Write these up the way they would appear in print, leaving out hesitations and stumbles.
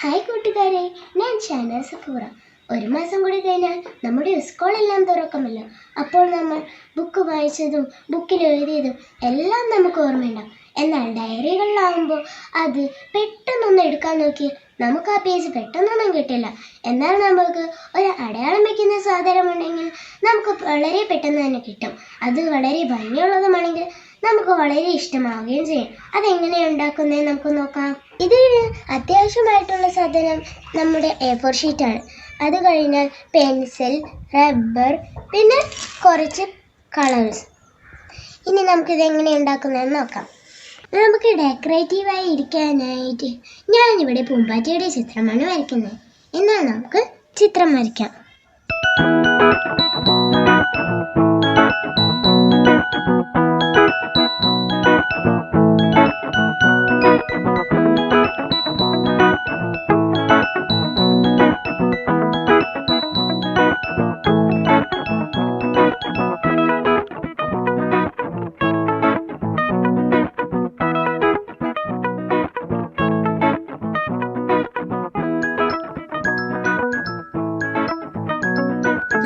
Hi കൂട്ടുകാരെ, ഞാൻ ഷാന സക്കൂറ. ഒരു മാസം കൂടി കഴിഞ്ഞാൽ നമ്മുടെ സ്കൂളെല്ലാം തുറക്കുമല്ലോ. അപ്പോൾ നമ്മൾ ബുക്ക് വായിച്ചതും ബുക്കിൽ എഴുതിയതും എല്ലാം നമുക്ക് ഓർമ്മയുണ്ടാവും. എന്നാൽ ഡയറികളിലാവുമ്പോൾ അത് പെട്ടെന്നൊന്ന് എടുക്കാൻ നോക്കി നമുക്ക് ആ പേജ് പെട്ടെന്നൊന്നും കിട്ടില്ല. എന്നാൽ നമുക്ക് ഒരു അടയാളം വയ്ക്കുന്ന സാധനമുണ്ടെങ്കിൽ നമുക്ക് വളരെ പെട്ടെന്ന് തന്നെ കിട്ടും. അത് വളരെ ഭംഗിയുള്ളതുമാണെങ്കിൽ നമുക്ക് വളരെ ഇഷ്ടമാവുകയും ചെയ്യും. അതെങ്ങനെയാണ് ഉണ്ടാക്കുന്നത് നമുക്ക് നോക്കാം. ഇതിന് അത്യാവശ്യമായിട്ടുള്ള സാധനം നമ്മുടെ A4 ഷീറ്റാണ്. അത് കഴിഞ്ഞാൽ പെൻസിൽ, റബ്ബർ, പിന്നെ കുറച്ച് കളേഴ്സ്. ഇനി നമുക്കിത് എങ്ങനെ ഉണ്ടാക്കുന്നതെന്ന് നോക്കാം. നമുക്ക് ഡെക്കറേറ്റീവായി ഇരിക്കാനായിട്ട് ഞാനിവിടെ പൂമ്പാറ്റയുടെ ചിത്രമാണ് വരയ്ക്കുന്നത്. എന്നാൽ നമുക്ക് ചിത്രം വരയ്ക്കാം.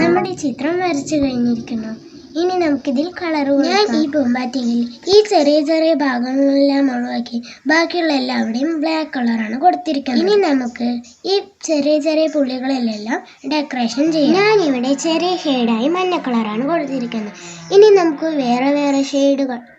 നമ്മുടെ ചിത്രം വരച്ചു കഴിഞ്ഞിരിക്കുന്നു. ഇനി നമുക്കിതിൽ കളർ കൊടുക്കാം. ഞാൻ ഈ പൂമ്പാറ്റയിൽ ഈ ചെറിയ ചെറിയ ഭാഗങ്ങളെല്ലാം ഒഴിവാക്കി ബാക്കിയുള്ള എല്ലാവിടെയും ബ്ലാക്ക് കളറാണ് കൊടുത്തിരിക്കുന്നത്. ഇനി നമുക്ക് ഈ ചെറിയ ചെറിയ പുള്ളികളിലെല്ലാം ഡെക്കറേഷൻ ചെയ്യാം. ഞാനിവിടെ ചെറിയ ഷെയ്ഡായി മഞ്ഞ കളറാണ് കൊടുത്തിരിക്കുന്നത്. ഇനി നമുക്ക് വേറെ വേറെ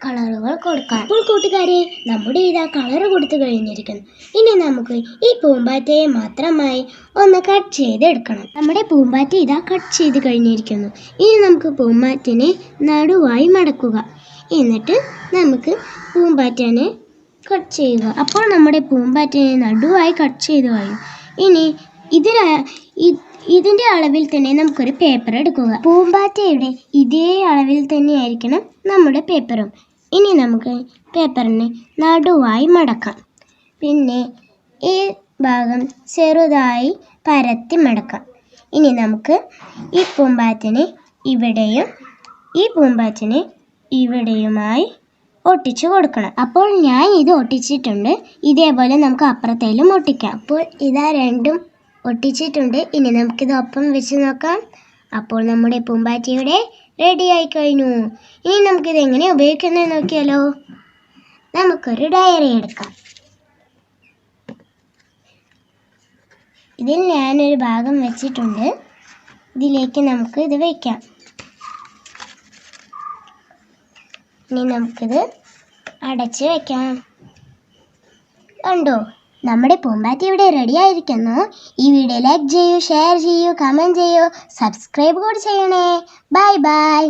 കളറുകൾ കൊടുക്കാം. അപ്പോൾ കൂട്ടുകാരെ, നമ്മുടെ ഇതാ കളർ കൊടുത്തു കഴിഞ്ഞിരിക്കുന്നു. ഇനി നമുക്ക് ഈ പൂമ്പാറ്റയെ മാത്രമായി ഒന്ന് കട്ട് ചെയ്തെടുക്കണം. നമ്മുടെ പൂമ്പാറ്റ ഇതാ കട്ട് ചെയ്ത് കഴിഞ്ഞിരിക്കുന്നു. ഇനി നമുക്ക് പൂമ്പാറ്റനെ നടുവായി മടക്കുക. എന്നിട്ട് നമുക്ക് പൂമ്പാറ്റനെ കട്ട് ചെയ്യുക. അപ്പോൾ നമ്മുടെ പൂമ്പാറ്റനെ നടുവായി കട്ട് ചെയ്ത് കഴിയും. ഇനി ഇതിൻ്റെ അളവിൽ തന്നെ നമുക്കൊരു പേപ്പർ എടുക്കുക. പൂമ്പാറ്റയുടെ ഇതേ അളവിൽ തന്നെ ആയിരിക്കണം നമ്മുടെ പേപ്പറും. ഇനി നമുക്ക് പേപ്പറിനെ നടുവായി മടക്കാം. പിന്നെ ഈ ഭാഗം ചെറുതായി പരത്തി മടക്കാം. ഇനി നമുക്ക് ഈ പൂമ്പാറ്റനെ ഇവിടെയും ഈ പൂമ്പാറ്റനെ ഇവിടെയുമായി ഒട്ടിച്ചു കൊടുക്കണം. അപ്പോൾ ഞാൻ ഇത് ഒട്ടിച്ചിട്ടുണ്ട്. ഇതേപോലെ നമുക്ക് അപ്പുറത്തേലും ഒട്ടിക്കാം. അപ്പോൾ ഇതാ രണ്ടും ഒട്ടിച്ചിട്ടുണ്ട്. ഇനി നമുക്കിത് ഒപ്പം വെച്ച് നോക്കാം. അപ്പോൾ നമ്മുടെ പൂമ്പാറ്റയുടെ റെഡി ആയി കഴിഞ്ഞു. ഇനി നമുക്കിത് എങ്ങനെ ഉപയോഗിക്കുന്നത് നോക്കിയാലോ. നമുക്കൊരു ഡയറി എടുക്കാം. ഇതിൽ ഞാനൊരു ഭാഗം വെച്ചിട്ടുണ്ട്. ഇതിലേക്ക് നമുക്ക് ഇത് വയ്ക്കാം. ഇനി നമുക്കിത് അടച്ച് വയ്ക്കാം. കണ്ടോ, നമ്മുടെ പൂമ്പാറ്റ ഇവിടെ റെഡി ആയിരിക്കുന്നു. ഈ വീഡിയോ ലൈക്ക് ചെയ്യൂ, ഷെയർ ചെയ്യൂ, കമൻറ്റ് ചെയ്യൂ, സബ്സ്ക്രൈബ് കൂടി ചെയ്യണേ. Bye bye.